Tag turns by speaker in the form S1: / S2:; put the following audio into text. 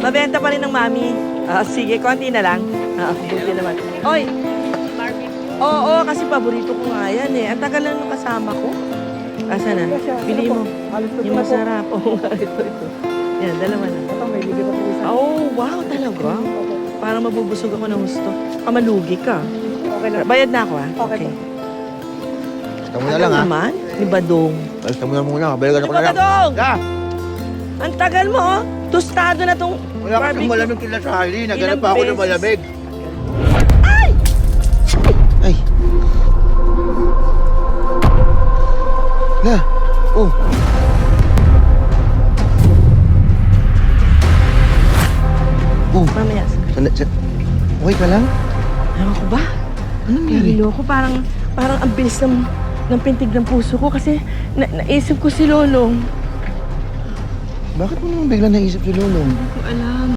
S1: Mabenta pa rin ng mami. Sige, konti na lang. Buti naman. Oy! Oo, kasi paborito ko nga yan eh. Ang tagal lang nung kasama ko. Asa na? Pili mo. Yung masarap. Oo nga, ito. Yan, dalawa na.
S2: Ito, may libre pa po isa.
S1: Oh, wow, talaga. Parang mabubusog ako ng gusto. Malugi ka.
S2: Okay lang.
S1: Bayad na ako
S2: Okay.
S3: Basta mo na lang, ha?
S1: naman? Ni Badong.
S3: Basta mo na muna. Balikan
S1: Ano
S3: ako
S1: ba,
S3: na lang.
S1: Badong?
S3: Ya!
S1: Ang tagal mo, oh. Tostado na tong
S3: Wala ka
S1: barbecue.
S3: malamig kila sa Hailey. Naghanap
S1: Ilang
S3: pa ako ng
S1: beses?
S3: malamig.
S1: Ay!
S3: Ay! La! Oh! Oh!
S1: Mamaya.
S3: Okay ka lang?
S1: Ewan ko ba?
S3: Ano nangyari?
S1: Niloko, parang ang bilis ng pintig ng puso ko kasi naisip ko si Lolong.
S3: Bakit mo naman bigla naisip si Lolong?
S1: Hindi ko alam.